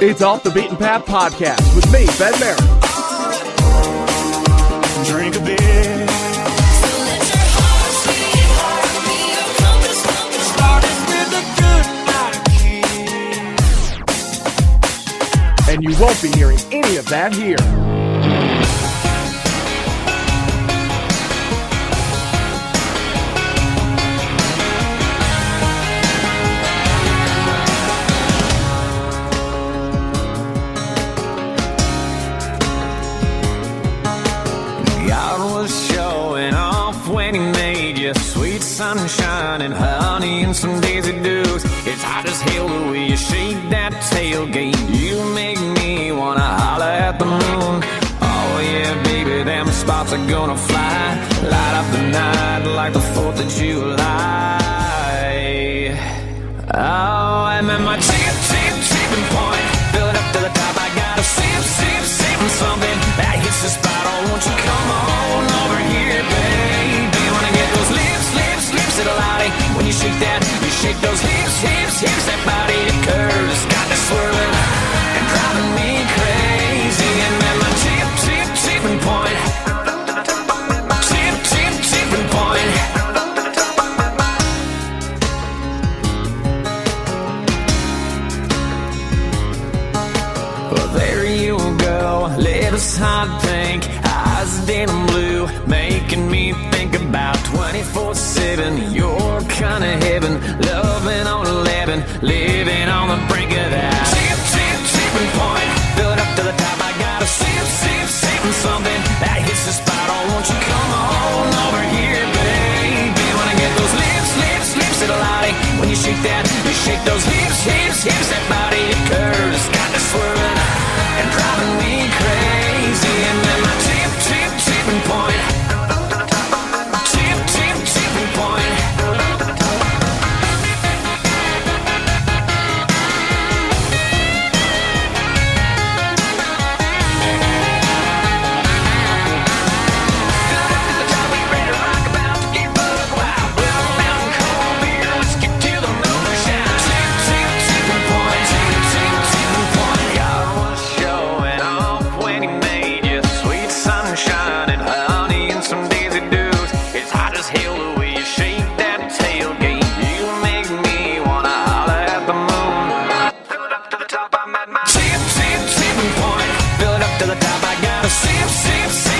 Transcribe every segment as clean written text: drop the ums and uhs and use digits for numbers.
It's Off the Beaten Path Podcast with me, Ben Merritt. Drink a beer. And you won't be hearing any of that here. God was showing off when he made you. Sweet sunshine and honey and some daisy dukes. It's hot as hell the way you shake that tailgate. You make me wanna holler at the moon. Oh yeah, baby, them spots are gonna fly. Light up the night like the 4th of July. Oh, I'm at my tipping point. Fill it up to the top, I gotta sip something that hits the spot. Oh, won't you come on over here, baby? Wanna get those lips at a lottie. When you shake that, you shake those hips, that body, it curves, got me swirling and driving me crazy. And at my tipping point, tipping point. Well, there you go, lips hot pink, eyes denim blue, making me think about 24/7. You're kind of heaven, loving on 11, living on the brink of that tipping point. Fill it up to the top, I gotta sip something that hits the spot. Oh, won't you come on over here, baby? Wanna get those lips at a lottie. When you shake that, you shake those hips, that body, it curves, got me swirling and driving me crazy. And then my tipping point. Tipping point.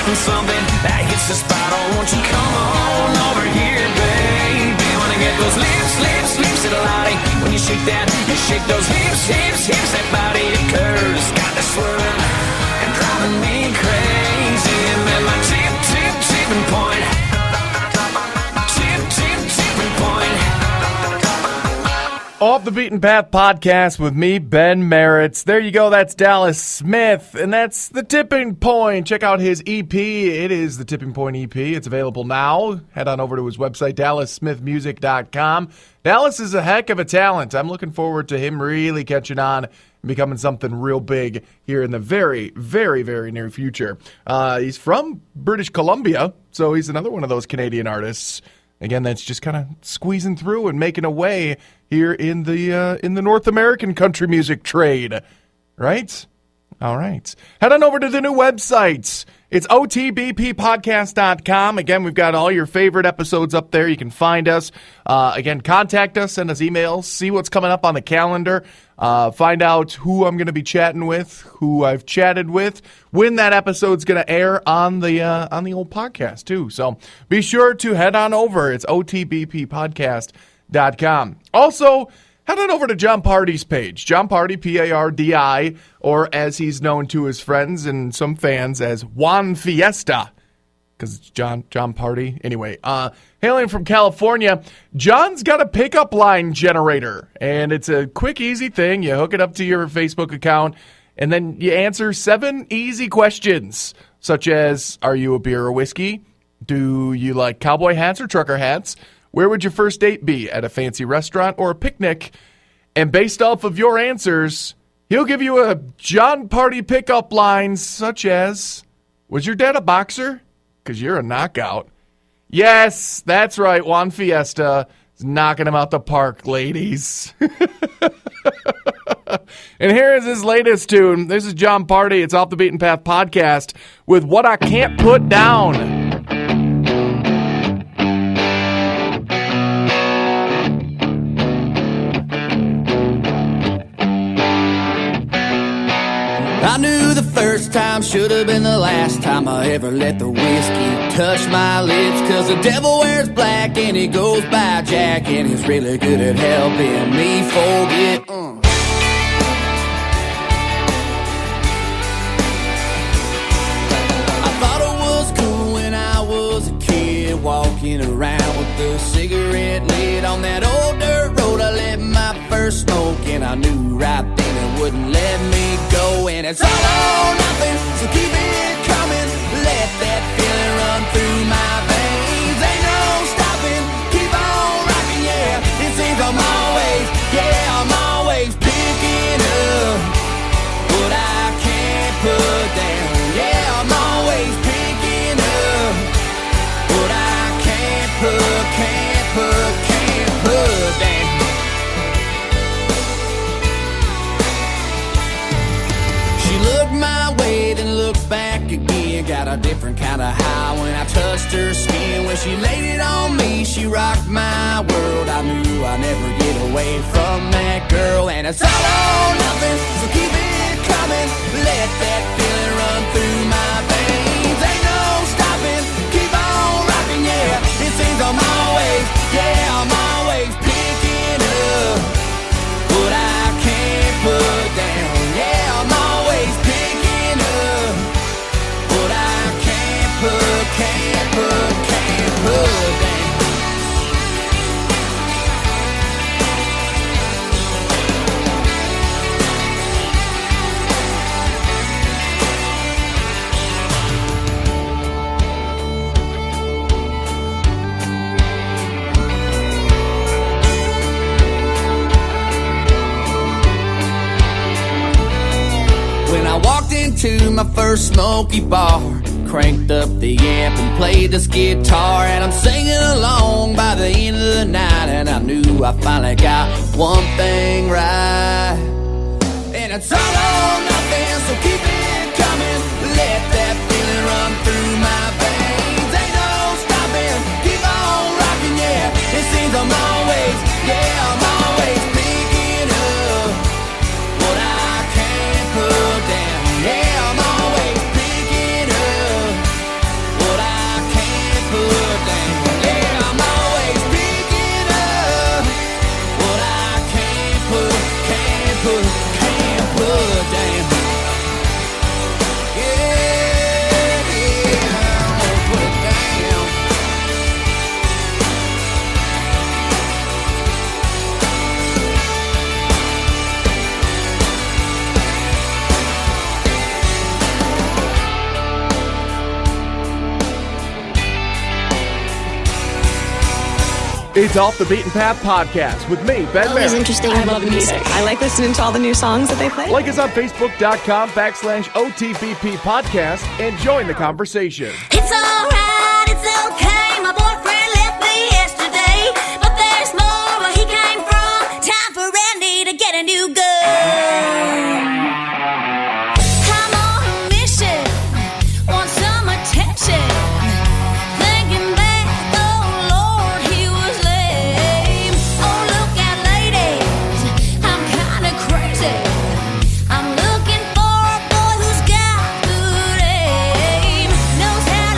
Something that hits the spot. Oh, won't you come on over here, baby? Wanna get those lips at a lottie. When you shake that, you shake those hips, that body, it curves, got me swirling and driving me crazy. And then my tipping point. Tipping point. Off the Beaten Path Podcast with me, Ben Merritt. There you go. That's Dallas Smith, and that's The Tipping Point. Check out his EP. It is The Tipping Point EP. It's available now. Head on over to his website, DallasSmithMusic.com. Dallas is a heck of a talent. I'm looking forward to him really catching on and becoming something real big here in the very, very, very near future. He's from British Columbia, so he's another one of those Canadian artists. Again, that's just kind of squeezing through and making a way here in the North American country music trade, right? All right. Head on over to the new website. It's otbppodcast.com. Again, we've got all your favorite episodes up there. You can find us. Again, contact us, send us emails, see what's coming up on the calendar, find out who I'm going to be chatting with, who I've chatted with, when that episode's going to air on the old podcast too. So be sure to head on over. It's otbppodcast.com. Also, head on over to John Party's page. John Party, P-A-R-D-I, or as he's known to his friends and some fans as Juan Fiesta, because it's John Party. Anyway, hailing from California, John's got a pickup line generator, and it's a quick, easy thing. You hook it up to your Facebook account, and then you answer 7 easy questions, such as, are you a beer or whiskey? Do you like cowboy hats or trucker hats? Where would your first date be? At a fancy restaurant or a picnic? And based off of your answers, he'll give you a John Party pickup line such as, was your dad a boxer? Because you're a knockout. Yes, that's right, Juan Fiesta. He's knocking him out the park, ladies. And here is his latest tune. This is John Party. It's Off the Beaten Path podcast with What I Can't Put Down. I knew the first time should have been the last time I ever let the whiskey touch my lips. Cause the devil wears black and he goes by Jack, and he's really good at helping me forget. I thought it was cool when I was a kid, walking around with a cigarette lid on that old dirt road. I let my first smoke, and I knew right then it wouldn't let me go. And it's all or nothing, so keep it coming. Let that feeling run through my veins. Ain't no stopping, keep on rocking, yeah. It seems I'm always picking up what I can't put down. Yeah, I'm always picking up what I can't put down. She looked my way, then looked back again. Got a different kind of high when I touched her skin. When she laid it on me, she rocked my world. I knew I'd never get away from that girl. And it's all or nothing, so keep it coming. Let that feeling run through my veins. Ain't no stopping, keep on rocking, yeah. It seems I'm always picking up what I can't put down. Yeah, I'm always picking up what I can't put down. When I walked into my first smoky bar, cranked up the amp and played this guitar, and I'm singing along by the end of the night, and I knew I finally got one thing right. And it's all or nothing, so keep it coming. Let that feeling run through my veins. Ain't no stopping, keep on rocking, yeah. It seems I'm always picking up what I can't put down. Yeah, I'm always picking up what I can't put down. Yeah, I'm always picking up what I can't put down. Yeah, I'm gonna put it down. It's Off the Beaten Path podcast with me, Ben It's Merrick. interesting. I love music. I like listening to all the new songs that they play. Like us on Facebook.com/OTBP podcast and join the conversation. It's alright, it's okay. My boyfriend left me yesterday, but there's more where he came from. Time for Randy to get a new girl. I'm on a mission, want some attention. Thinking back, oh Lord, he was lame. Oh, look out, ladies, I'm kinda crazy. I'm looking for a boy who's got good aim, knows how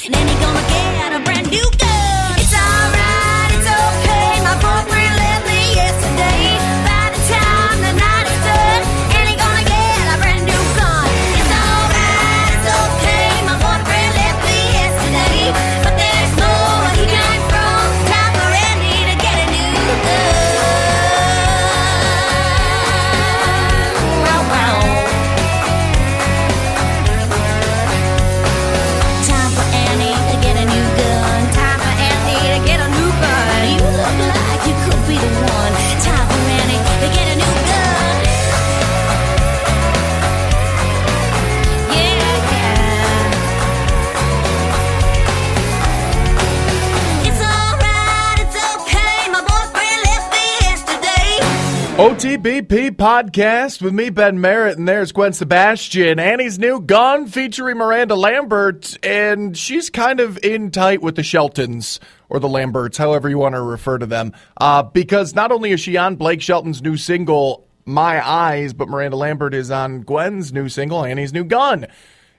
then he gonna get a brand new gun. It's alright, it's okay, my boyfriend left me yesterday. By the time the night is done, and he gonna get a brand new gun. It's alright, it's okay, my boyfriend left me yesterday. But there's more where he came from, time for Randy to get a new gun. Wow, wow. Time for Annie to get a new gun. Time for Annie to get a new gun. You look like you could be the one. Time for Annie to get a new gun. Yeah, yeah. It's alright, it's okay. My boyfriend left me yesterday. OTBP podcast with me, Ben Merritt, and there's Gwen Sebastian. Annie's new gun featuring Miranda Lambert, and she's kind of in tight with the Sheltons, or the Lamberts, however you want to refer to them, because not only is she on Blake Shelton's new single, My Eyes, but Miranda Lambert is on Gwen's new single, Annie's New Gun.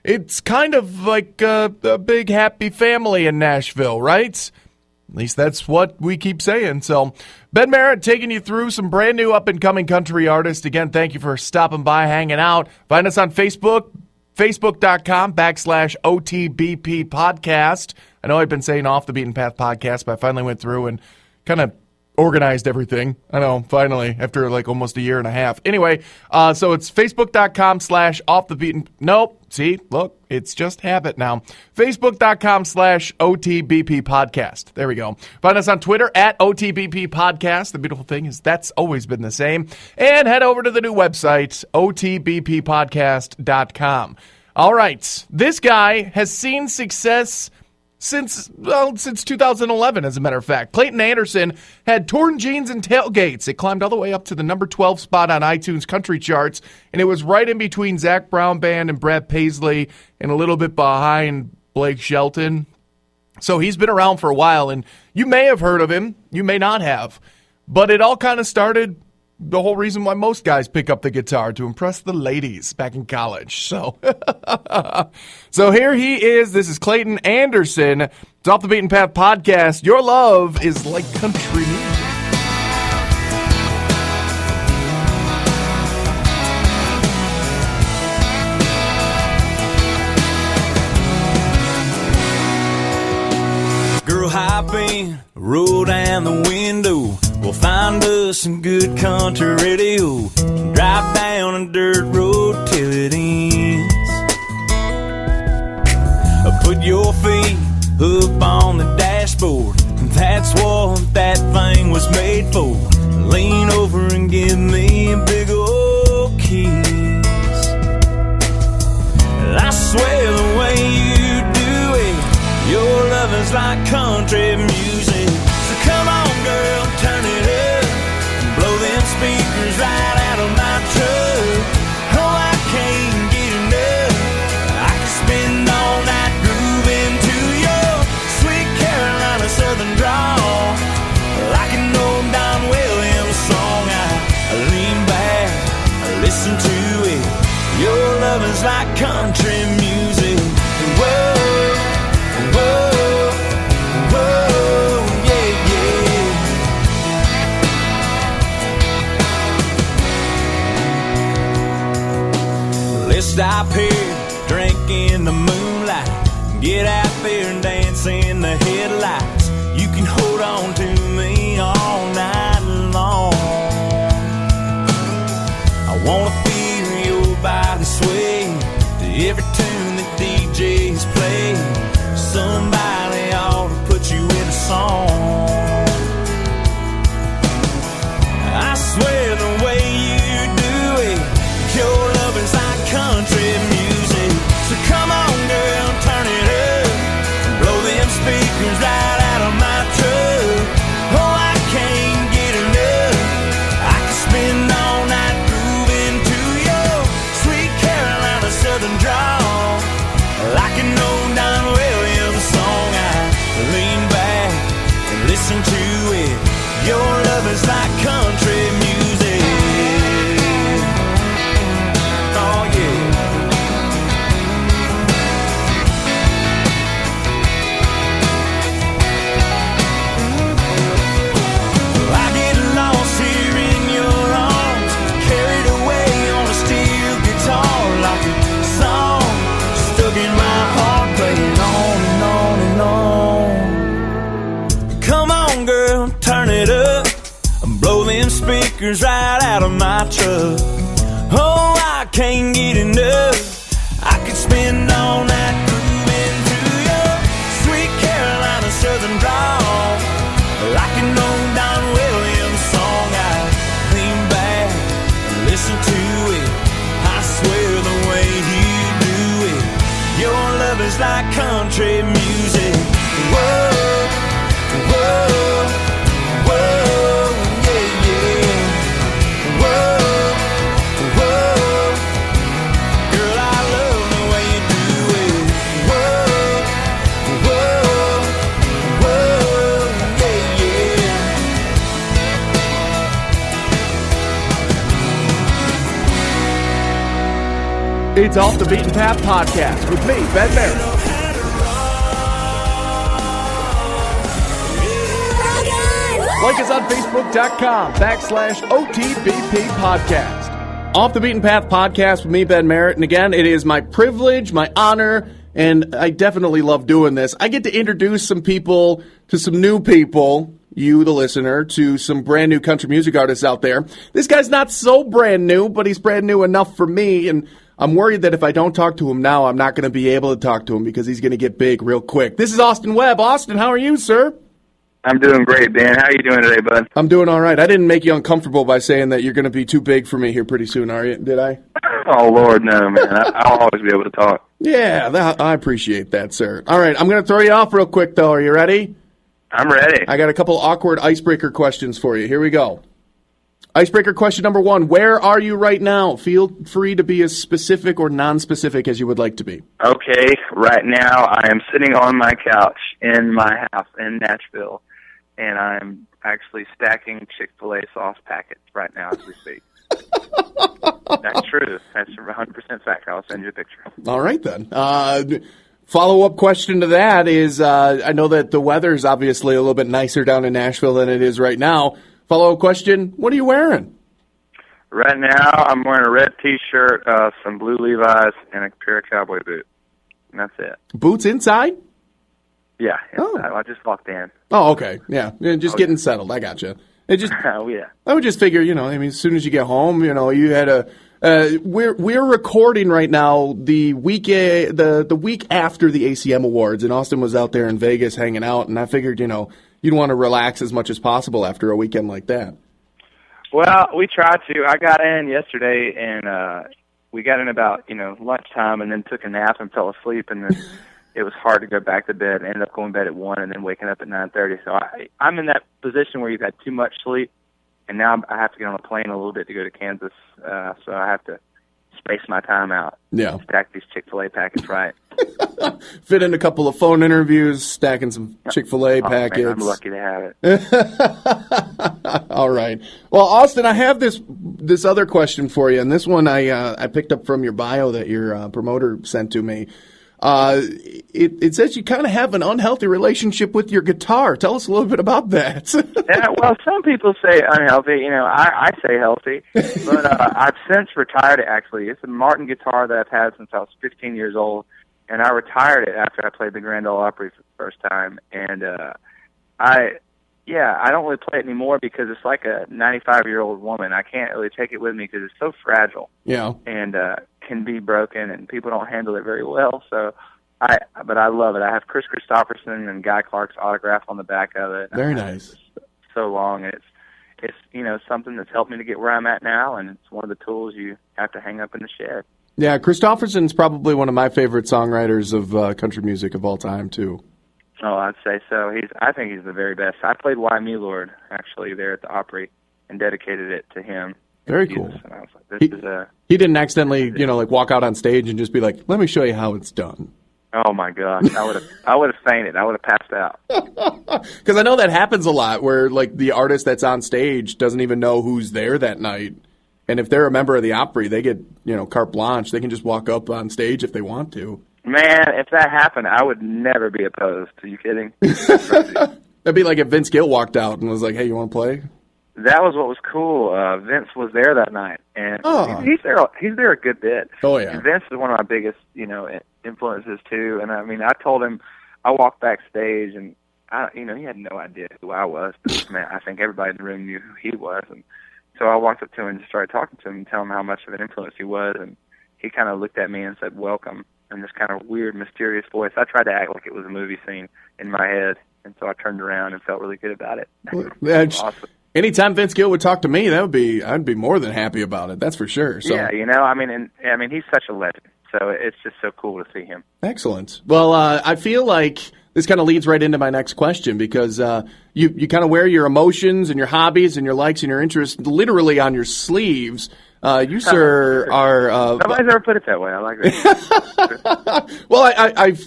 It's kind of like a big happy family in Nashville, right? At least that's what we keep saying. So, Ben Merritt taking you through some brand new up-and-coming country artists. Again, thank you for stopping by, hanging out. Find us on Facebook, facebook.com/OTBP podcast. I know I've been saying Off the Beaten Path podcast, but I finally went through and kind of organized everything. I know, finally, after like almost a year and a half. Anyway, so it's facebook.com/off the beaten. Nope. See, look, it's just habit now. Facebook.com/OTBP podcast. There we go. Find us on Twitter at OTBP podcast. The beautiful thing is that's always been the same. And head over to the new website, OTBPpodcast.com. All right. This guy has seen success since 2011, as a matter of fact. Clayton Anderson had Torn Jeans and Tailgates. It climbed all the way up to the number 12 spot on iTunes country charts, and it was right in between Zach Brown Band and Brad Paisley and a little bit behind Blake Shelton. So he's been around for a while, and you may have heard of him. You may not have. But it all kind of started the whole reason why most guys pick up the guitar, to impress the ladies back in college. So, so here he is. This is Clayton Anderson. It's Off the Beaten Path podcast. Your love is like country music. Girl, hop in, roll down the window. We'll find us some good country radio. Drive down a dirt road till it ends. Put your feet up on the dashboard. That's what that thing was made for. Lean over and give me a big old kiss. I swear the way you do it, your love is like country music. So come on, girl, turn it up. Blow them speakers right out of my truck. Oh, I can't get enough. I could spend all night grooving to your sweet Carolina Southern drawl. Like an old Don Williams song, I lean back, I listen to it. Your love is like country music. Whoa, whoa. Stop here, drink in the moonlight. Get out there and dance in the headlights. You can hold on to me all night long. I wanna feel your body sway to every tune that DJs play. Somebody ought to put you in a song. I swear the way you do it, your love is like country music. So come on, girl, turn it up. Blow them speakers right out of my truck. Oh, I can't get enough. I could spend all night grooving to your sweet Carolina Southern drawl. Like an old Don Williams song, I lean back and listen to it. Your love is like country music. Oh, yeah. speakers right out of my truck. Oh, I can't get enough. I could spend all night grooving through your sweet Carolina Southern drawl, like an old Don Williams song. I lean back and listen to it. I swear the way you do it, your love is like country music. Whoa, whoa, whoa, yeah, yeah. Whoa, whoa, girl, I love the way you do it. Whoa, whoa, whoa, yeah, yeah. It's Off the Beaten Path Podcast with me, Ben Merritt. Like us on Facebook.com/OTBP Podcast. Off the Beaten Path Podcast with me, Ben Merritt. And again, it is my privilege, my honor, and I definitely love doing this. I get to introduce some people to some new people, you, the listener, to some brand new country music artists out there. This guy's not so brand new, but he's brand new enough for me, and I'm worried that if I don't talk to him now, I'm not going to be able to talk to him because he's going to get big real quick. This is Austin Webb. Austin, how are you, sir? I'm doing great, Ben. How are you doing today, bud? I'm doing all right. I didn't make you uncomfortable by saying that you're going to be too big for me here pretty soon, are you? Did I? Oh, Lord, no, man. I'll always be able to talk. Yeah, I appreciate that, sir. All right, I'm going to throw you off real quick, though. Are you ready? I'm ready. I got a couple awkward icebreaker questions for you. Here we go. Icebreaker question number 1. Where are you right now? Feel free to be as specific or non-specific as you would like to be. Okay, right now I am sitting on my couch in my house in Nashville, and I'm actually stacking Chick-fil-A sauce packets right now as we speak. That's true. That's 100% fact. I'll send you a picture. All right, then. Follow-up question to that is, I know that the weather is obviously a little bit nicer down in Nashville than it is right now. Follow-up question, what are you wearing? Right now I'm wearing a red T-shirt, some blue Levi's, and a pair of cowboy boots. And that's it. Boots inside? Yeah. Oh. I just walked in. Oh, okay. Yeah, just getting settled. I gotcha. It just, Oh, yeah. I would just figure, I mean, as soon as you get home, you had a. We're recording right now the week the week after the ACM Awards, and Austin was out there in Vegas hanging out, and I figured, you'd want to relax as much as possible after a weekend like that. Well, we tried to. I got in yesterday, and we got in about lunchtime, and then took a nap and fell asleep, and then it was hard to go back to bed. I ended up going to bed at 1 and then waking up at 9:30. So I'm in that position where you've had too much sleep, and now I have to get on a plane a little bit to go to Kansas. So I have to space my time out. Yeah. Stack these Chick-fil-A packets right. Fit in a couple of phone interviews, stacking some Chick-fil-A packets. Man, I'm lucky to have it. All right. Well, Austin, I have this other question for you, and this one I picked up from your bio that your promoter sent to me. It says you kind of have an unhealthy relationship with your guitar. Tell us a little bit about that. Yeah, well, some people say unhealthy. I say healthy. But I've since retired it, actually. It's a Martin guitar that I've had since I was 15 years old, and I retired it after I played the Grand Ole Opry for the first time. And I don't really play it anymore because it's like a 95-year-old woman. I can't really take it with me because it's so fragile. Yeah. And can be broken, and people don't handle it very well. So, but I love it. I have Chris Christopherson and Guy Clark's autograph on the back of it. Very nice. So long, and it's something that's helped me to get where I'm at now, and it's one of the tools you have to hang up in the shed. Yeah, Christopherson's probably one of my favorite songwriters of country music of all time too. Oh, I'd say so. I think he's the very best. I played Why Me Lord actually there at the Opry and dedicated it to him. Very cool. And I was like, this is a. He didn't accidentally, walk out on stage and just be like, "Let me show you how it's done." Oh my gosh, I would have fainted. I would have passed out. Because I know that happens a lot, where like the artist that's on stage doesn't even know who's there that night, and if they're a member of the Opry, they get carte blanche. They can just walk up on stage if they want to. Man, if that happened, I would never be opposed. Are you kidding? That'd be like if Vince Gill walked out and was like, "Hey, you want to play?" That was what was cool. Vince was there that night, and he's there. He's there a good bit. Oh yeah. And Vince is one of my biggest, influences too. And I mean, I told him, I walked backstage, and he had no idea who I was. But man, I think everybody in the room knew who he was. And So I walked up to him and just started talking to him and telling him how much of an influence he was, and he kind of looked at me and said, "Welcome," in this kind of weird, mysterious voice. I tried to act like it was a movie scene in my head, and so I turned around and felt really good about it. Awesome. Anytime Vince Gill would talk to me, I'd be more than happy about it. That's for sure. So. Yeah, I mean, he's such a legend. So it's just so cool to see him. Excellent. Well, I feel like this kind of leads right into my next question because you kind of wear your emotions and your hobbies and your likes and your interests literally on your sleeves. You, sir, are... Nobody's ever put it that way. I like that. Well,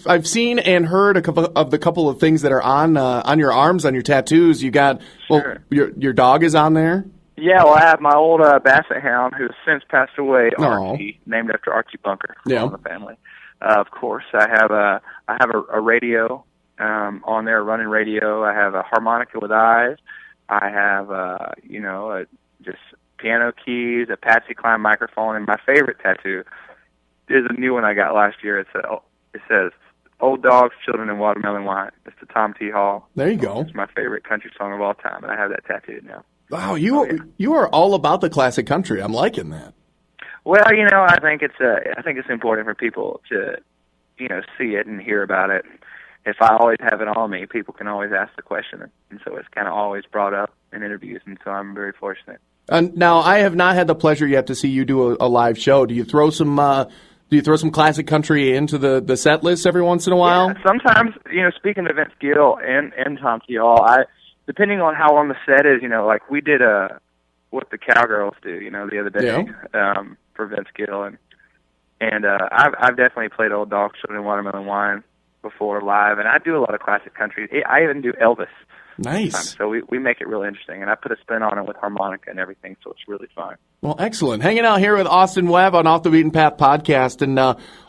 I've seen and heard a couple of things that are on your arms, on your tattoos. You got... Sure. Well, your dog is on there? Yeah, well, I have my old basset hound who has since passed away, Archie, named after Archie Bunker from the family. Of course, I have a radio on there, running radio. I have a harmonica with eyes. I have just piano keys, a Patsy Cline microphone, and my favorite tattoo is a new one I got last year. It says "Old Dogs, Children, and Watermelon Wine." It's the Tom T. Hall. There you go. It's my favorite country song of all time, and I have that tattooed now. Wow, you are all about the classic country. I'm liking that. Well, I think it's important for people to, see it and hear about it. If I always have it on me, people can always ask the question, and so it's kind of always brought up in interviews, and so I'm very fortunate. Now, I have not had the pleasure yet to see you do a live show. Do you throw some classic country into the set list every once in a while? Yeah, sometimes, speaking of Vince Gill and Tom T. Hall, depending on how long the set is, like we did what the Cowgirls do, the other day for Vince Gill, and I've definitely played Old Dog, Children, and Watermelon Wine before live, and I do a lot of classic country. I even do Elvis. Nice. So we make it real interesting, and I put a spin on it with harmonica and everything, so it's really fun. Well, excellent. Hanging out here with Austin Webb on Off the Beaten Path podcast. And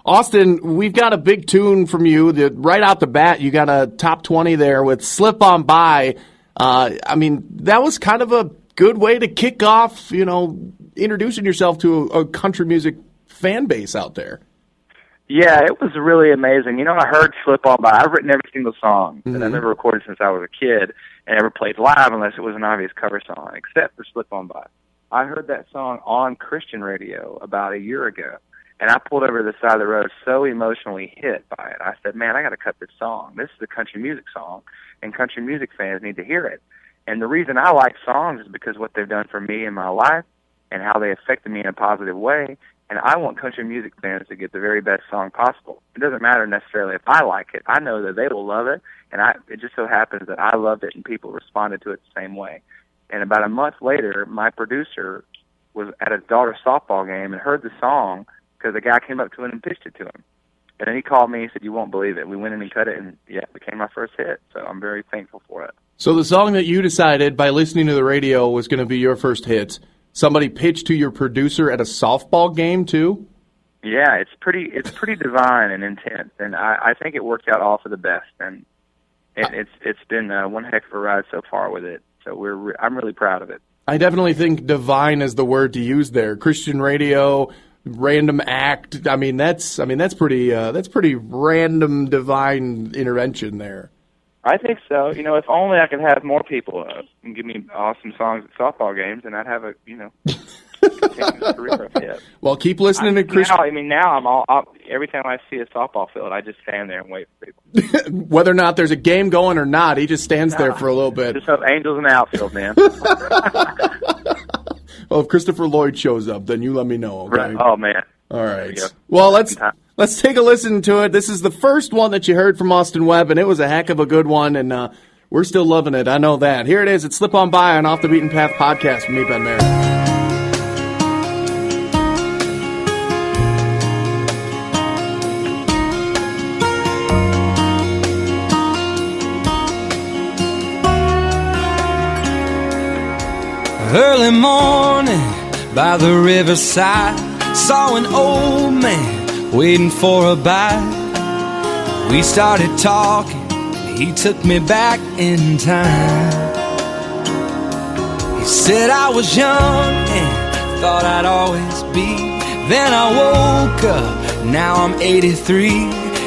Austin, we've got a big tune from you. Right out the bat, you got a top 20 there with Slip On By. That was kind of a good way to kick off, introducing yourself to a country music fan base out there. Yeah, it was really amazing. I heard Slip On By. I've written every single song that I've ever recorded since I was a kid and never played live unless it was an obvious cover song, except for Slip On By. I heard that song on Christian radio about a year ago, and I pulled over to the side of the road so emotionally hit by it. I said, man, I got to cut this song. This is a country music song, and country music fans need to hear it. And the reason I like songs is because what they've done for me in my life and how they affected me in a positive way. And I want country music fans to get the very best song possible. It doesn't matter necessarily if I like it. I know that they will love it, and it just so happens that I loved it and people responded to it the same way. And about a month later, my producer was at his daughter's softball game and heard the song because a guy came up to him and pitched it to him. And then he called me and said, "You won't believe it." We went in and cut it, and it became my first hit. So I'm very thankful for it. So the song that you decided by listening to the radio was going to be your first hit, somebody pitched to your producer at a softball game too? Yeah, it's pretty divine and intense, and I think it worked out all for the best. And it's been one heck of a ride so far with it. So I'm really proud of it. I definitely think divine is the word to use there. Christian radio, random act. That's pretty random divine intervention there. I think so. If only I could have more people give me awesome songs at softball games, and I'd have a continuous career of hits. Well, keep listening to Christian. Now I'm all every time I see a softball field, I just stand there and wait for people. Whether or not there's a game going or not, he just stands there for a little bit. Just hope Angels in the outfield, man. Well, if Christopher Lloyd shows up, then you let me know. Okay? Right. Oh man. All right. Well, let's take a listen to it. This is the first one that you heard from Austin Webb, and it was a heck of a good one, and we're still loving it. I know that. Here it is. It's Slip On By on Off the Beaten Path podcast from me, Ben Merritt. Early morning by the riverside, saw an old man waiting for a bite. We started talking, he took me back in time. He said I was young and thought I'd always be. Then I woke up, now I'm 83.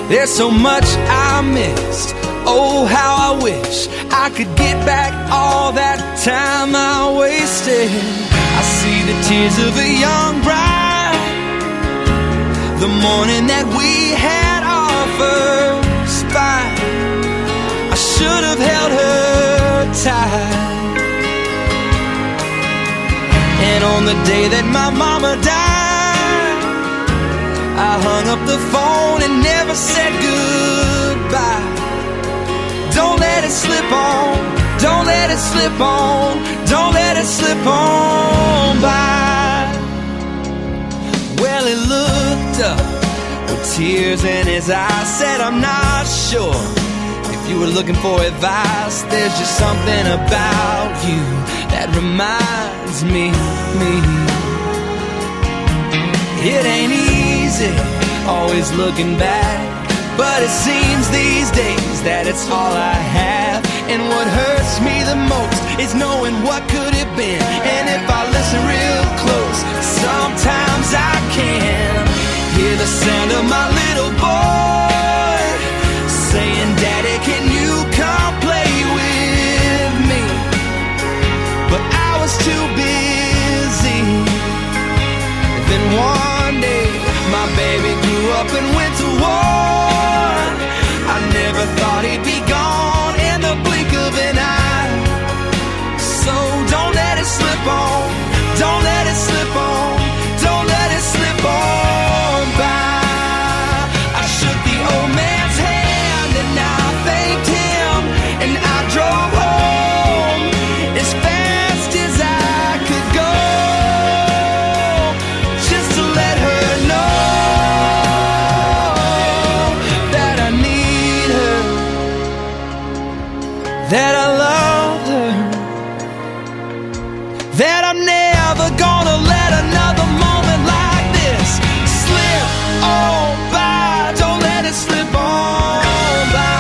There's so much I missed, oh how I wish I could get back all that time I wasted. I see the tears of a young bride, the morning that we had our first fight. I should have held her tight. And on the day that my mama died, I hung up the phone and never said goodbye. Don't let it slip on, don't let it slip on, don't let it slip on by. Well, he looked up with tears in his eyes, said, I'm not sure if you were looking for advice. There's just something about you that reminds me. It ain't easy, always looking back, but it seems these days that it's all I have. And what hurts me the most is knowing what could have been. And if I listen real close, sometimes I can hear the sound of my little boy saying, Daddy, can you come play with me? But I was too busy. Then one day my baby grew up and went to war. I never thought he'd be gone in the blink of an eye. So don't let it slip on, don't let it slip on, don't let it slip on by. I shook the old man's hand and I thanked him, and I drove home as fast as I could go, just to let her know that I need her, that I love her, that I'm never gonna let another moment like this slip on by. Don't let it slip on by.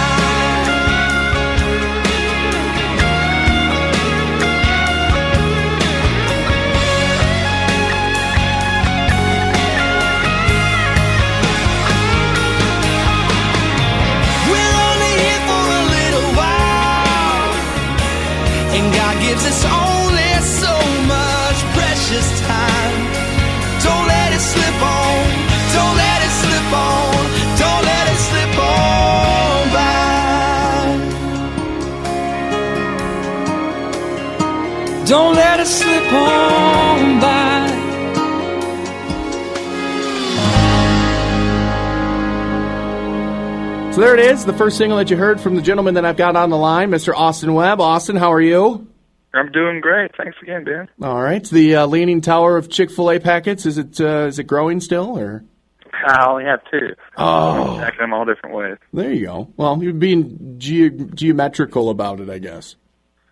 We're only here for a little while, and God gives us only so much precious time. Don't let it slip on, don't let it slip on, don't let it slip on by. Don't let it slip on by. So there it is, the first single that you heard from the gentleman that I've got on the line, Mr. Austin Webb. Austin, how are you? I'm doing great. Thanks again, Ben. All right. The Leaning Tower of Chick-fil-A packets, is it growing still, or? I only have two. Oh. I'm stacking them all different ways. There you go. Well, you're being geometrical about it, I guess.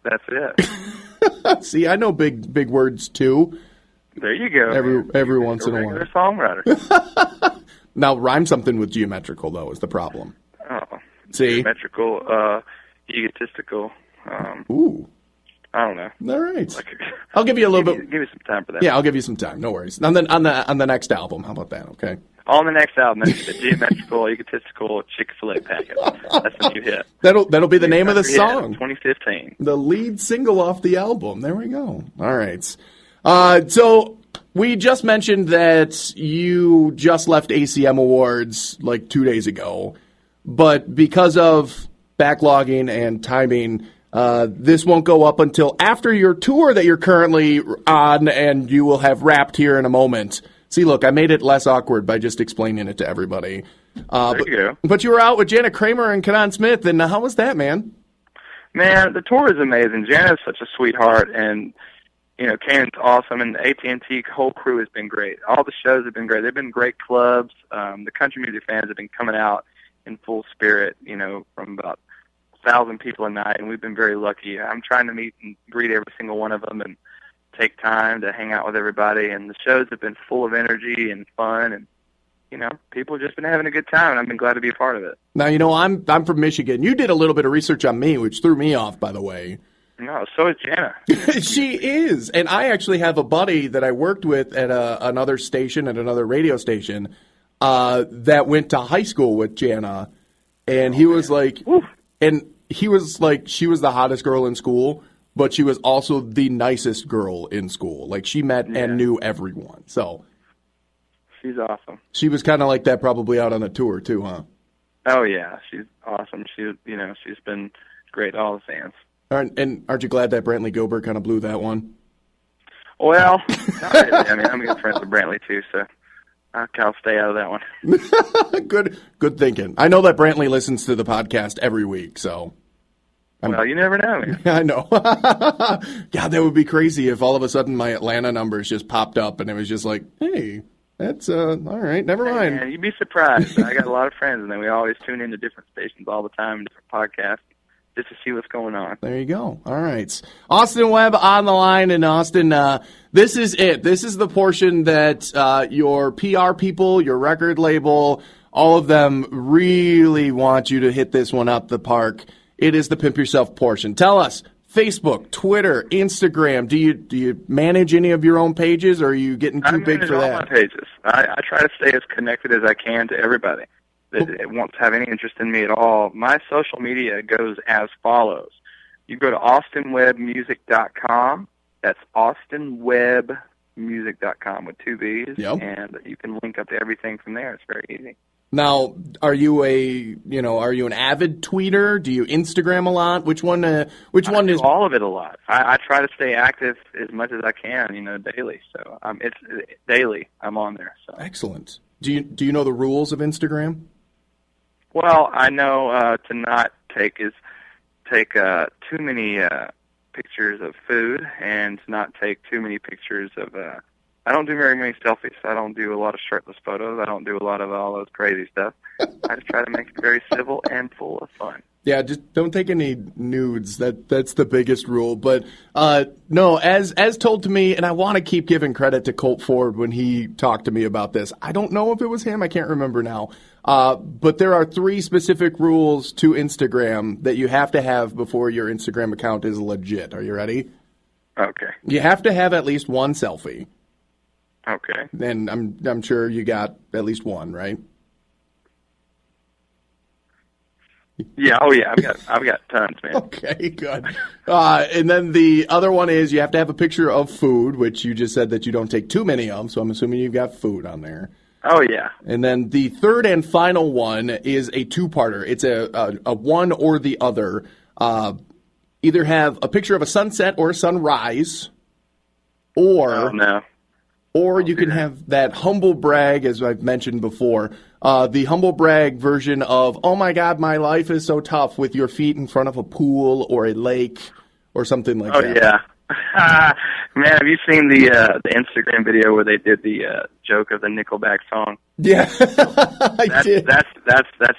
That's it. See, I know big words, too. There you go. Every once in a while. Regular songwriter. Now, rhyme something with geometrical, though, is the problem. Oh. See? Geometrical, egotistical. Ooh. I don't know. All right. I'll give you a little bit. Give me some time for that. Yeah, I'll give you some time. No worries. On the next album, how about that? Okay. On the next album, that's the geometrical, egotistical Chick-fil-A packet. That's the new hit. That'll be the name of the song. 2015. The lead single off the album. There we go. All right. So we just mentioned that you just left ACM Awards like 2 days ago, but because of backlogging and timing, this won't go up until after your tour that you're currently on, and you will have wrapped here in a moment. See, look, I made it less awkward by just explaining it to everybody. There you go. But you were out with Janet Kramer and Kanan Smith, and how was that, man? Man, the tour is amazing. Janet's such a sweetheart, and Kanan's awesome, and the AT&T whole crew has been great. All the shows have been great. They've been great clubs. The country music fans have been coming out in full spirit, from about 1,000 people a night, and we've been very lucky. I'm trying to meet and greet every single one of them and take time to hang out with everybody, and the shows have been full of energy and fun, and people have just been having a good time, and I've been glad to be a part of it. Now, I'm from Michigan. You did a little bit of research on me, which threw me off, by the way. No, so is Jana. She is, and I actually have a buddy that I worked with at another station, at another radio station, that went to high school with Jana, and he was like, Oof. and he was like, she was the hottest girl in school. but she was also the nicest girl in school. Like, she met and knew everyone. So she's awesome. She was kind of like that probably out on a tour too, huh? Oh yeah, she's awesome. She's been great to all the fans. And aren't you glad that Brantley Gilbert kind of blew that one? Well, not really. I mean, I'm good friends with Brantley too, so I'll stay out of that one. Good thinking. I know that Brantley listens to the podcast every week, so. Well, you never know, man. I know. Yeah, that would be crazy if all of a sudden my Atlanta numbers just popped up and it was just like, hey, that's all right, never mind. Man, you'd be surprised. I got a lot of friends, and then we always tune into different stations all the time, different podcasts, just to see what's going on. There you go. All right. Austin Webb on the line. And Austin, this is it. This is the portion that your PR people, your record label, all of them really want you to hit this one up the park. It is the Pimp Yourself portion. Tell us, Facebook, Twitter, Instagram, do you manage any of your own pages, or are you getting too big for that? I manage all my pages. I try to stay as connected as I can to everybody that wants to have any interest in me at all. My social media goes as follows. You go to austinwebbmusic.com. That's austinwebbmusic.com with 2 B's. Yep. And you can link up to everything from there. It's very easy. Now, are you an avid tweeter? Do you Instagram a lot? Which one is all of it a lot. I try to stay active as much as I can, daily. So it's daily. I'm on there. So excellent. Do you know the rules of Instagram? Well, I know to not take too many pictures of food, and to not take too many pictures of. I don't do very many selfies. I don't do a lot of shirtless photos. I don't do a lot of all those crazy stuff. I just try to make it very civil and full of fun. Yeah, just don't take any nudes. That's the biggest rule. But no, as told to me, and I want to keep giving credit to Colt Ford when he talked to me about this. I don't know if it was him. I can't remember now. But there are 3 specific rules to Instagram that you have to have before your Instagram account is legit. Are you ready? Okay. You have to have at least one selfie. Okay. And I'm sure you got at least one, right? Yeah. Oh, yeah. I've got tons, man. Okay, good. And then the other one is you have to have a picture of food, which you just said that you don't take too many of. So I'm assuming you've got food on there. Oh, yeah. And then the third and final one is a 2-parter. It's a one or the other. Either have a picture of a sunset or a sunrise, or you can have that humble brag, as I've mentioned before, the humble brag version of, oh my God, my life is so tough, with your feet in front of a pool or a lake or something like that. Oh, yeah. Man, have you seen the Instagram video where they did the joke of the Nickelback song? Yeah, I did. That's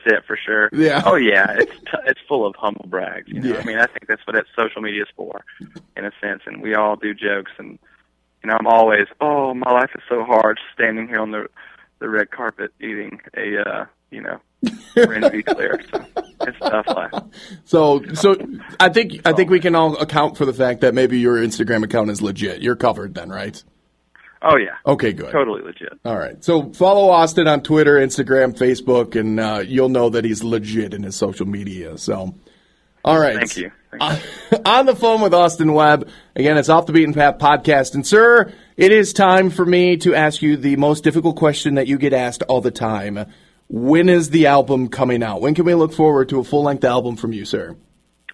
it for sure. Yeah. Oh yeah, it's full of humble brags. Yeah. I mean, I think that's what social media is for, in a sense. And we all do jokes, and I'm always, oh, my life is so hard, standing here on the red carpet eating a Randy Eclair. So it's a tough life. So I think we can all account for the fact that maybe your Instagram account is legit. You're covered then, right? Oh, yeah. Okay, good. Totally legit. All right. So follow Austin on Twitter, Instagram, Facebook, and you'll know that he's legit in his social media. So, all right. Thank you. On the phone with Austin Webb. Again, it's Off the Beaten Path podcast. And, sir, it is time for me to ask you the most difficult question that you get asked all the time. When is the album coming out? When can we look forward to a full-length album from you, sir?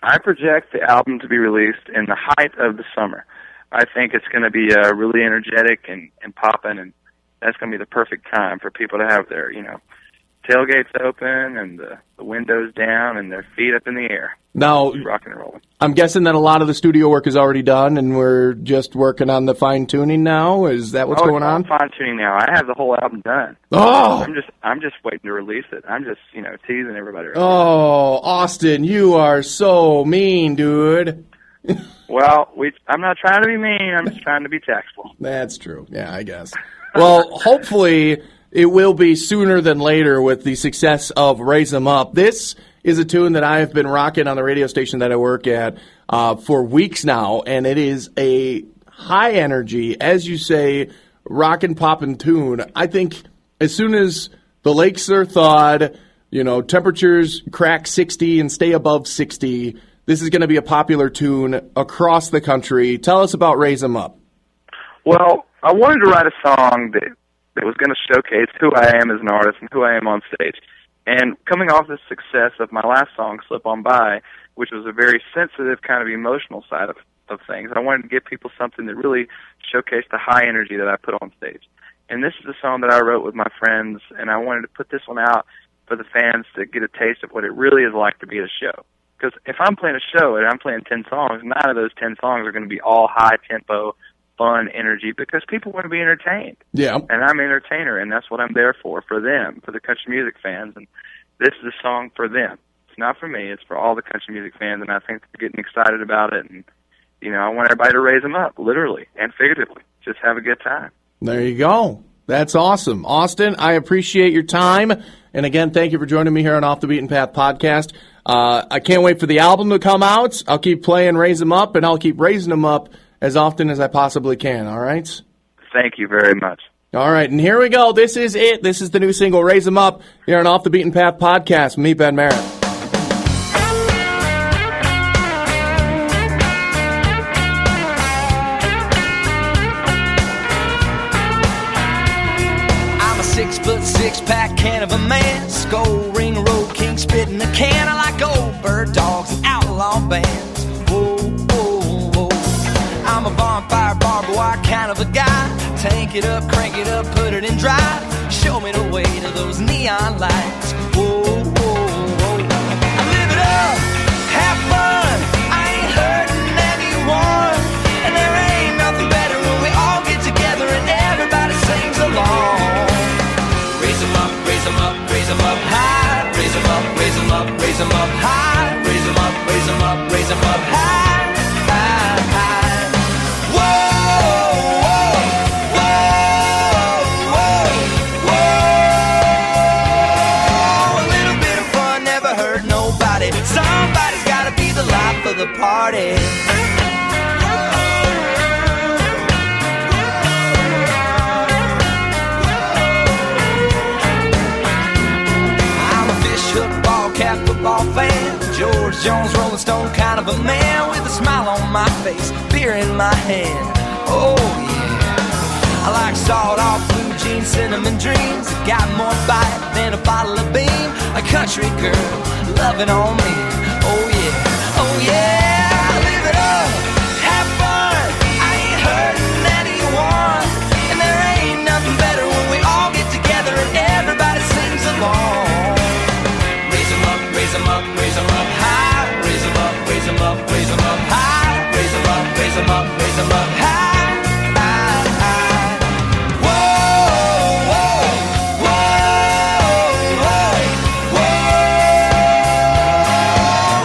I project the album to be released in the height of the summer. I think it's going to be really energetic and popping, and that's going to be the perfect time for people to have their, tailgates open and the windows down and their feet up in the air. Now, rock and rolling. I'm guessing that a lot of the studio work is already done, and we're just working on the fine-tuning now. Is that what's going on? Fine-tuning now. I have the whole album done. Oh! I'm just waiting to release it. I'm just, teasing everybody right now. Austin, you are so mean, dude. Well, I'm not trying to be mean. I'm just trying to be tactful. That's true. Yeah, I guess. Well, hopefully it will be sooner than later with the success of Raise 'Em Up. This is a tune that I have been rocking on the radio station that I work at for weeks now, and it is a high energy, as you say, rockin' poppin' tune. I think as soon as the lakes are thawed, temperatures crack 60 and stay above 60, this is going to be a popular tune across the country. Tell us about Raise 'Em Up. Well, I wanted to write a song that was going to showcase who I am as an artist and who I am on stage. And coming off the success of my last song, Slip On By, which was a very sensitive kind of emotional side of things, I wanted to give people something that really showcased the high energy that I put on stage. And this is a song that I wrote with my friends, and I wanted to put this one out for the fans to get a taste of what it really is like to be at a show. Because if I'm playing a show and I'm playing 10 songs, 9 of those 10 songs are going to be all high-tempo, fun energy, because people want to be entertained. Yeah. And I'm an entertainer, and that's what I'm there for them, for the country music fans. And this is a song for them. It's not for me. It's for all the country music fans, and I think they're getting excited about it. And, you know, I want everybody to raise them up, literally and figuratively. Just have a good time. There you go. That's awesome. Austin, I appreciate your time. And again, thank you for joining me here on Off the Beaten Path podcast. I can't wait for the album to come out. I'll keep playing Raise 'Em Up, and I'll keep raising them up as often as I possibly can, all right? Thank you very much. All right, and here we go. This is it. This is the new single, Raise 'Em Up, here on Off the Beaten Path podcast. Me, Ben Merritt. I'm a 6'6" six-pack can of a man, skull ring, road king, spitting the can. I like old bird dogs and outlaw bands. Whoa, whoa, whoa. I'm a bonfire, barbed wire kind of a guy. Tank it up, crank it up, put it in drive. Show me the way to those neon lights. Whoa, whoa, whoa. I live it up, have fun. I ain't hurting anyone. And there ain't nothing better when we all get together and everybody sings along. Raise 'em up, raise 'em up, raise 'em up high. Raise 'em up, raise 'em up, raise 'em up high. Raise 'em up, raise 'em up, raise 'em up high, high, high. Whoa, whoa, whoa, whoa, whoa. A little bit of fun never hurt nobody. Somebody's gotta be the life of the party. Football fan, George Jones, Rolling Stone kind of a man with a smile on my face, beer in my hand. Oh yeah, I like sawed-off blue jeans, cinnamon dreams. Got more bite than a bottle of Beam. A country girl loving on me. Oh yeah, oh yeah. I live it up, have fun. I ain't hurting anyone, and there ain't nothing better when we all get together and everybody sings along. Raise 'em up, raise 'em up high. Raise 'em up, raise 'em up, raise 'em up high. Raise 'em up, raise 'em up, raise 'em up high, high, high. Whoa, whoa, whoa, whoa, whoa.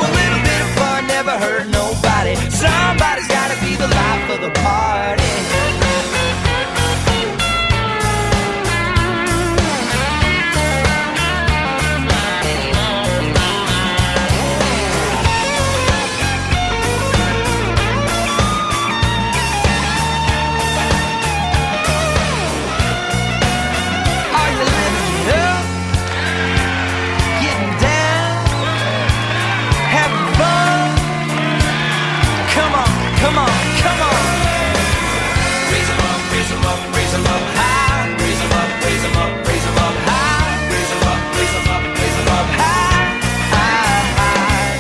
A little bit of fun never hurt nobody. Somebody's gotta be the life of the party. Come on, come on. Raise 'em up, raise 'em up, raise 'em up high. Raise 'em up, raise 'em up, raise 'em up high. Raise 'em up, raise 'em up, raise 'em up high, high, high.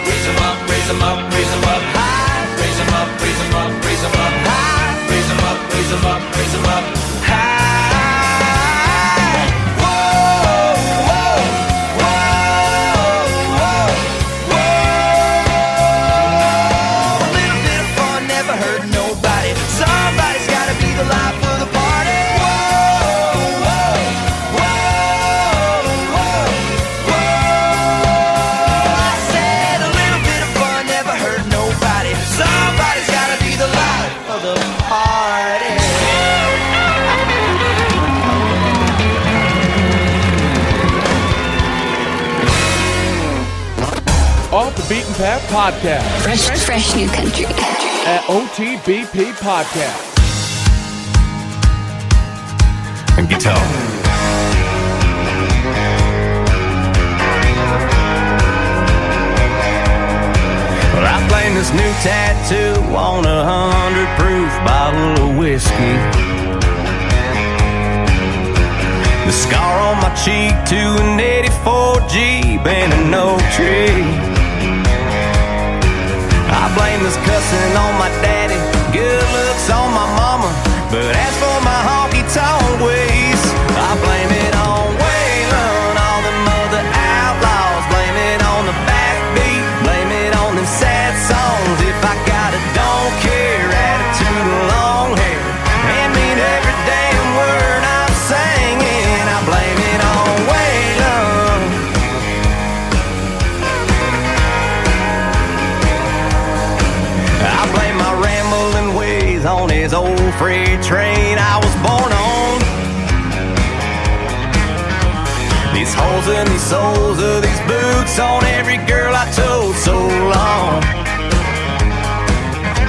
Raise 'em up, raise 'em up, raise 'em up high. Raise 'em up, raise 'em up, raise 'em up high. Raise 'em up, raise 'em up, raise 'em up high. Somebody's gotta be the life of the party. Whoa, whoa, whoa, whoa, whoa. I said a little bit of fun never hurt nobody. Somebody's gotta be the life of the party. Off the Beaten Path podcast. Fresh new country. At OTBP podcast. And guitar. this new tattoo on 100 proof bottle of whiskey. The scar on my cheek to an 84 Jeep and an oak tree. I blame this cussing on my daddy, good looks on my mama, but as for my honky-tonk ways, I blame it on Waylon, all them other outlaws. Blame it on the backbeat, blame it on them sad songs. If I got a don't care attitude, long hair, and mean every damn word I'm singing, I blame it on Waylon. I blame my rambling ways on his old freight train I was born on. These holes in the soles of these boots on every girl I told so long.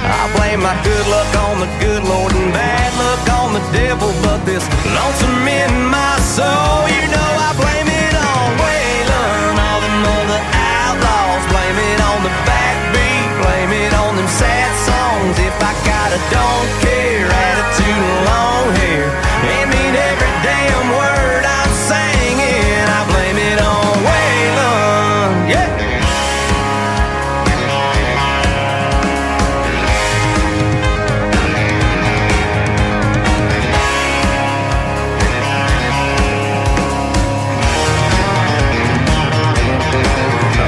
I blame my good luck on the good Lord and bad luck on the devil, but this lonesome in my soul, you know I blame it on Waylon, all them other outlaws. Blame it on the backbeat, blame it on them sad songs. If I got a don't care attitude and long hair, and mean every damn word I'm singing, I blame it on Waylon, yeah.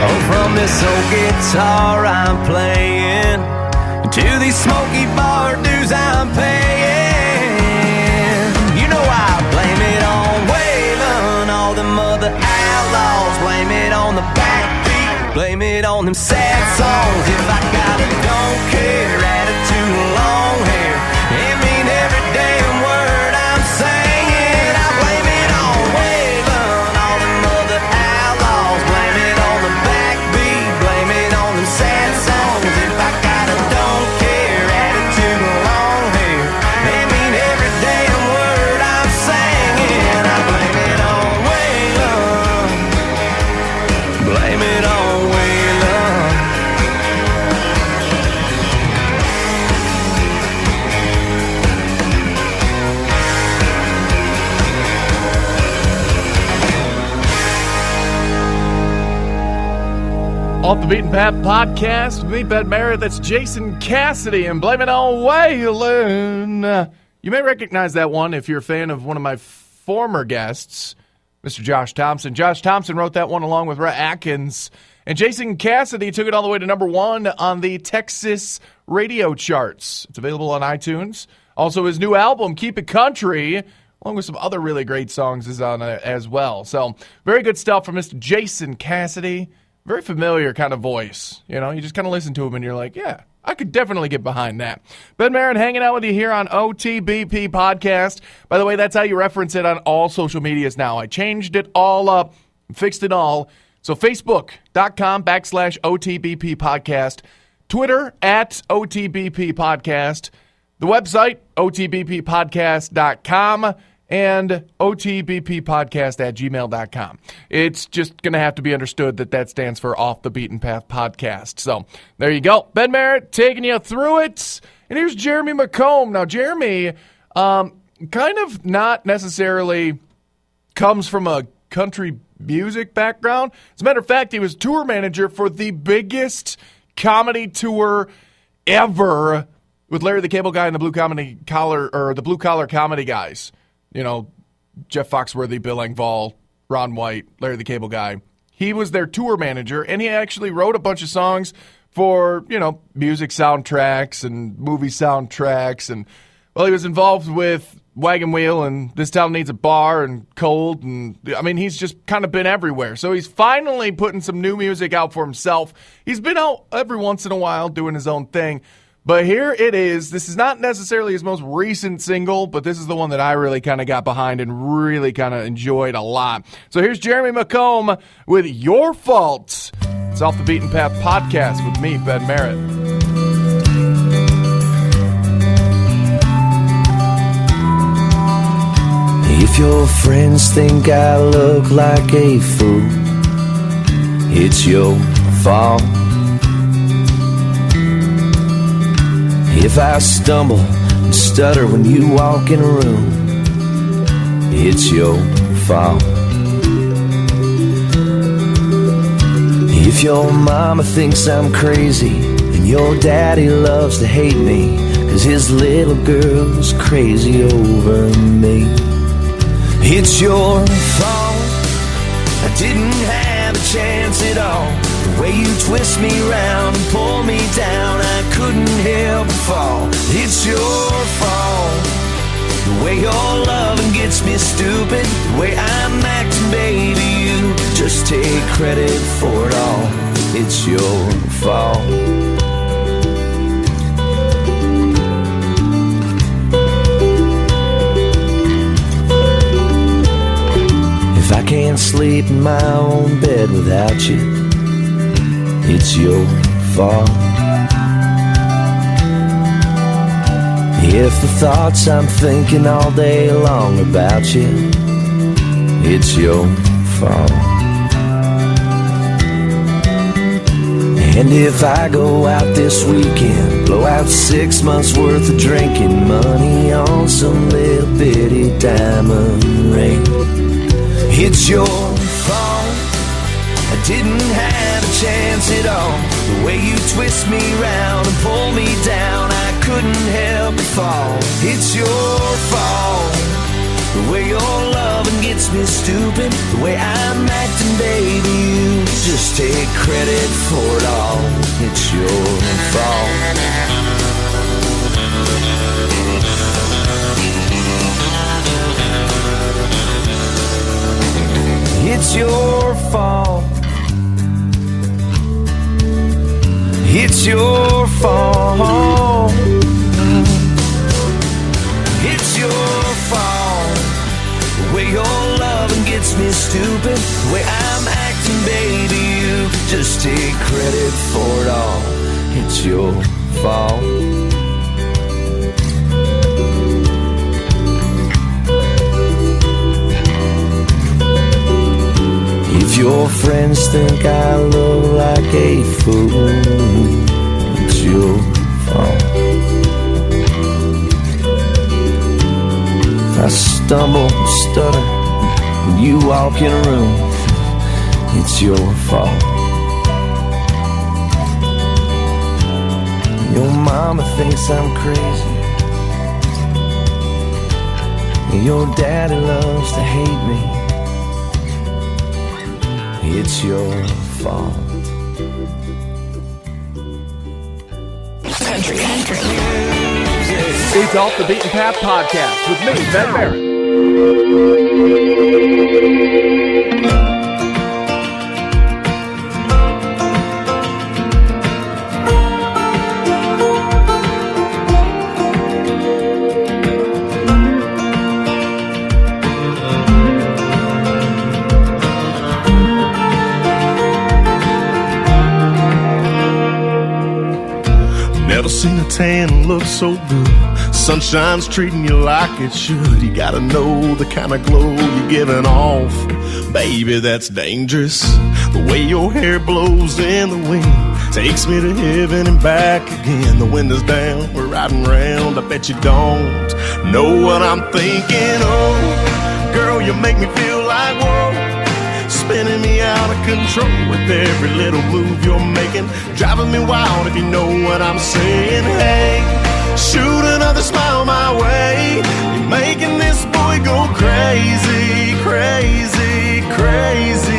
Oh, from this old guitar I'm playing to these smoky bar dues I'm paying, you know I blame it on Waylon, all them other outlaws. Blame it on the backbeat, blame it on them sad songs. If I got a don't care attitude, long hair, and mean every damn word I'm singing, I blame it on Waylon, all them other outlaws. Blame it on the backbeat, blame it on them sad songs. If I got a don't care attitude, long hair, and mean every damn word I'm singing, I blame it on Waylon, blame it on Waylon. Off the Beaten Path podcast with me, Ben Merritt. That's Jason Cassidy and Blame It On Waylon. You may recognize that one if you're a fan of one of my former guests, Mr. Josh Thompson. Josh Thompson wrote that one along with Rhett Atkins. And Jason Cassidy took it all the way to number 1 on the Texas radio charts. It's available on iTunes. Also, his new album, Keep It Country, along with some other really great songs, is on it as well. So, very good stuff from Mr. Jason Cassidy. Very familiar kind of voice. You know, you just kind of listen to him and you're like, yeah, I could definitely get behind that. Ben Merritt hanging out with you here on OTBP Podcast. By the way, that's how you reference it on all social medias now. I changed it all up, fixed it all. So Facebook.com/OTBP Podcast, Twitter @OTBP Podcast, the website, OTBPpodcast.com, and OTBPpodcast@gmail.com. It's just going to have to be understood that stands for Off the Beaten Path Podcast. So there you go. Ben Merritt taking you through it. And here's Jeremy McComb. Now, Jeremy kind of not necessarily comes from a country music background. As a matter of fact, he was tour manager for the biggest comedy tour ever with Larry the Cable Guy and the Blue Collar Comedy Guys. You know, Jeff Foxworthy, Bill Engvall, Ron White, Larry the Cable Guy. He was their tour manager, and he actually wrote a bunch of songs for, you know, music soundtracks and movie soundtracks. And, well, he was involved with Wagon Wheel and This Town Needs a Bar and Cold. And, I mean, he's just kind of been everywhere. So he's finally putting some new music out for himself. He's been out every once in a while doing his own thing. But here it is. This is not necessarily his most recent single, but this is the one that I really kind of got behind and really kind of enjoyed a lot. So here's Jeremy McComb with Your Fault. It's Off the Beaten Path Podcast with me, Ben Merritt. If your friends think I look like a fool, it's your fault. If I stumble and stutter when you walk in a room, it's your fault. If your mama thinks I'm crazy and your daddy loves to hate me 'cause his little girl's crazy over me, it's your fault. I didn't have a chance at all. The way you twist me round and pull me down, I couldn't help but fall. It's your fault. The way your loving gets me stupid, the way I'm acting, baby, you just take credit for it all. It's your fault. If I can't sleep in my own bed without you, it's your fault. If the thoughts I'm thinking all day long about you, it's your fault. And if I go out this weekend, blow out 6 months worth of drinking money on some little bitty diamond ring, it's your fault. I didn't have a chance at all. The way you twist me round and pull me down, I couldn't help but fall. It's your fault. The way your loving gets me stupid, the way I'm acting, baby, you just take credit for it all. It's your fault. It's your fault. It's your fault. It's your fault. The way your loving gets me stupid, the way I'm acting, baby, you just take credit for it all. It's your fault. If your friends think I look like a fool, it's your fault. If I stumble and stutter when you walk in a room, it's your fault. Your mama thinks I'm crazy, and your daddy loves to hate me. It's your fault. Country. It's Off the Beaten Path podcast with me, Ben Barrett. Never seen a tan look so good. Sunshine's treating you like it should. You gotta know the kind of glow you're giving off. Baby, that's dangerous. The way your hair blows in the wind takes me to heaven and back again. The windows down, we're riding round. I bet you don't know what I'm thinking. Oh, girl, you make me feel like whoa, spinning me out of control with every little move you're making, driving me wild if you know what I'm saying. Hey, shoot another smile my way. You're making this boy go crazy, crazy, crazy.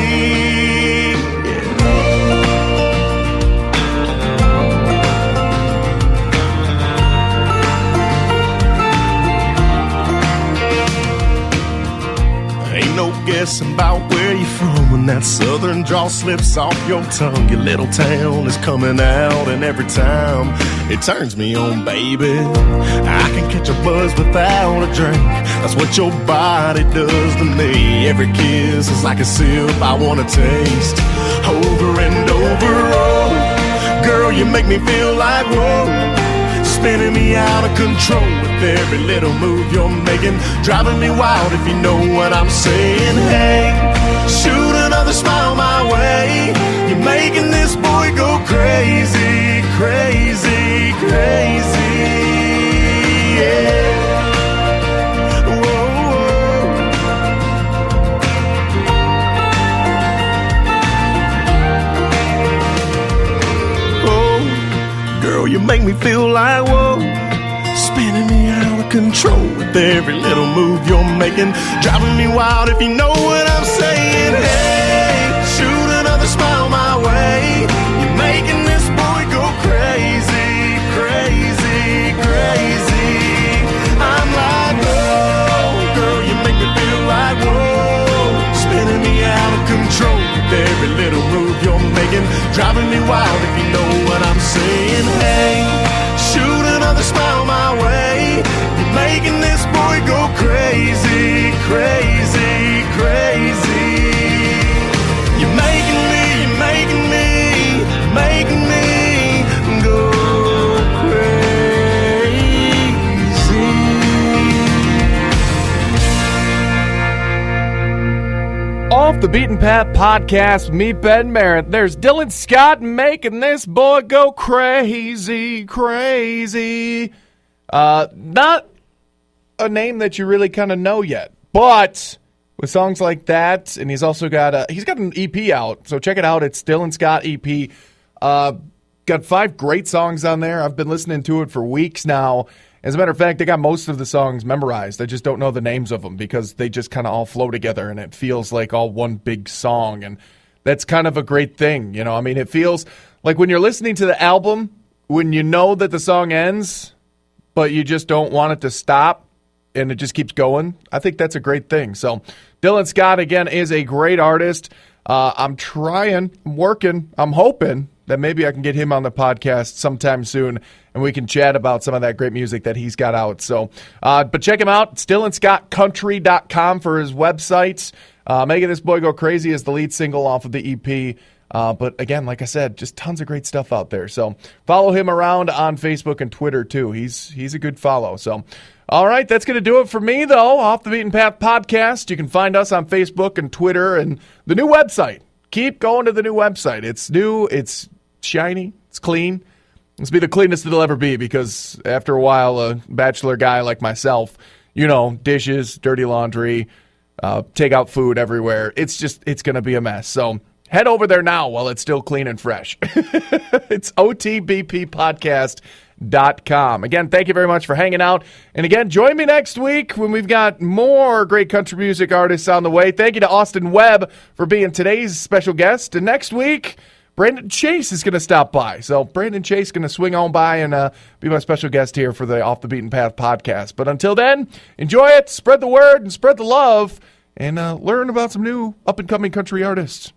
Ain't no guessing about where you're from when that southern drawl slips off your tongue. Your little town is coming out, and every time it turns me on, baby. I can catch a buzz without a drink. That's what your body does to me. Every kiss is like a sip I wanna taste over and over. Oh, girl, you make me feel like whoa, spinning me out of control with every little move you're making, driving me wild if you know what I'm saying. Hey, shoot another smile my way. You're making this boy go crazy, crazy, crazy. make me feel like whoa, spinning me out of control with every little move you're making, driving me wild if you know what I'm saying. Hey, shoot another smile my way, you're making this boy go crazy, crazy, crazy. I'm like, whoa, girl, you make me feel like whoa, spinning me out of control with every little move you're making, driving me wild if you know what I'm saying. Hey, shoot another smile my way, you're making this boy go crazy, crazy, crazy. You're making me, you're making me, making me go crazy. Off the Beaten Path podcast with me, Ben Merritt. There's Dylan Scott making this boy go crazy, crazy. Not a name that you really kind of know yet, but with songs like that, and he's also got an EP out, so check it out. It's Dylan Scott EP. Got 5 great songs on there. I've been listening to it for weeks now. As a matter of fact, I got most of the songs memorized. I just don't know the names of them because they just kind of all flow together, and it feels like all one big song, and that's kind of a great thing. You know, I mean, it feels like when you're listening to the album, when you know that the song ends, but you just don't want it to stop, and it just keeps going. I think that's a great thing. So Dylan Scott, again, is a great artist. I'm working, I'm hoping that maybe I can get him on the podcast sometime soon, and we can chat about some of that great music that he's got out. So, but check him out. It's DylanScottCountry.com for his websites. Making This Boy Go Crazy is the lead single off of the EP. But again, like I said, just tons of great stuff out there. So follow him around on Facebook and Twitter too. He's a good follow. So, all right, that's going to do it for me, though. Off the Beaten Path podcast. You can find us on Facebook and Twitter and the new website. Keep going to the new website. It's new. It's shiny. It's clean. It's be the cleanest it'll ever be because after a while, a bachelor guy like myself, you know, dishes, dirty laundry, take out food everywhere. It's going to be a mess. So head over there now while it's still clean and fresh. It's OTBPpodcast.com. Again, thank you very much for hanging out. And again, join me next week when we've got more great country music artists on the way. Thank you to Austin Webb for being today's special guest. And next week, Brandon Chase is going to stop by. So Brandon Chase is going to swing on by and be my special guest here for the Off the Beaten Path podcast. But until then, enjoy it, spread the word, and spread the love, and learn about some new up-and-coming country artists.